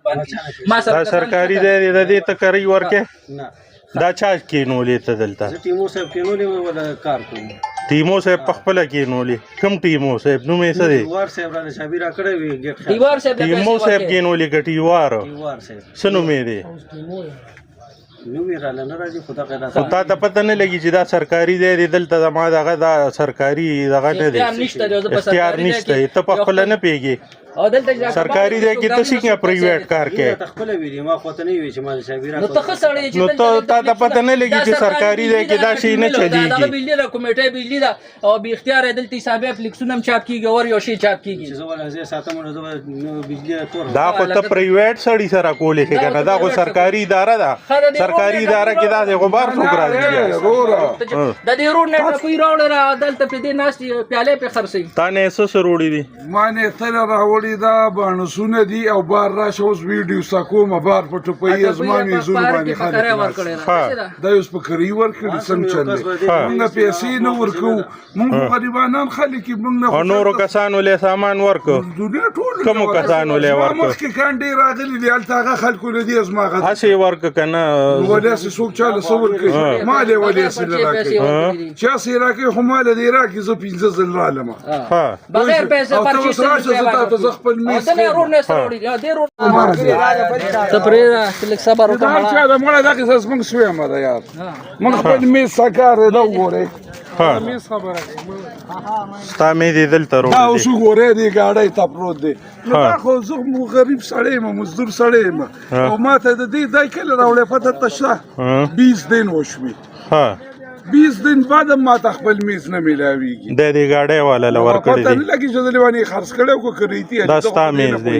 باندې ما دا سرکاري دی د دې ته کوي ورکې نه دا چا کینولې ته دلته زه ټیمو صاحب کینولې ولا کار کوم ټیمو صاحب په خپله کینولې کوم ټیمو صاحب نوم یې څه دی دیوار صاحب را شابیر کړی وی ګټ دیوار صاحب ټیمو صاحب کینولې که ټیوار دیوار صاحب څه نوم یې دی نو وی را نه راځي خدا قدا خو تا ته پته نه لګي چې دا سرکاري دی دلته زما دغه دا سرکاري دغه نه دی اختیار نشته ته په خپله نه پوهېږې او دلته سرکاري دی کې ته څنګه پرایویټ کار کوې تخپل ویلی ما خو ته نه وی چې ما شابیر نو ته ښه سړی چې نو تا ته پته نه لګي چې سرکاري دی کې دا شی نه دا چلیږي بجلی دا کمیټه بجلی دا او به اختیار دلته حسابي اپلیکیشن هم چاپ کیږي او یو شی چاپ کیږي چې زه ولا زه ساتم نو بجلی تور دا خو ته پرایویټ سړی سره کولې کې کنه دا خو سرکاري اداره ده سرکاري اداره کې دا د غبار څوک راځي د دې روډ نه کوئی راوړل را دلته په دې ناس پیاله په خرسي تا نه څه سروړي دي ما نه تل راوړی دا بانسونه دي او بار راشه اوس ویډیو سکوم بار په ټپي ازمانې زور باندې خلک دا اوس په کری ورکړي سم چل موږ پیسې نه ورکو موږ غریبانان خلک موږ او نورو کسانو له سامان ورکو دنیا ټول کوم کسانو له ورکو مخکې کاندې راغلي دي الته خلکو له دې ازما غد هسې ورکو کنه ولې څوک چاله صبر کوي ما له ولې سره راکړي چا سره راکړي هم له دې راکړي زه 15 ځل رالم ها بغیر پیسې پرچیز زه خپل میز دا روډ نه سروړي دا روډ ته پرې تلک صبر وکړه دا دا مړه دا کې څه موږ شوې ما دا یار موږ خپل میز سکار دا وګورئ ها میز خبره ستا مې دې دلته دا روړي اوس وګورئ دې گاډۍ ته پروت دی نو دا خو زه غریب سړی یم مزدور سړی یم او ما ته د دې دا کله راوړې پته ته شته 20 دن وشوي ها 20 دن بعد ما ته خپل میز نه ملاویږي د دې گاډۍ والا له ورکړي پته دي نه لګي چې د لیوانی خرڅ کړو کو کړی دا ستا میز دی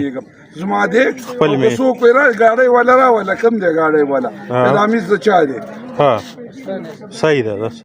زما دې خپل میز. سو کوی را گاډۍ والا را ولا کم دی گاډۍ والا دا میز د چا دی ها صحیح ده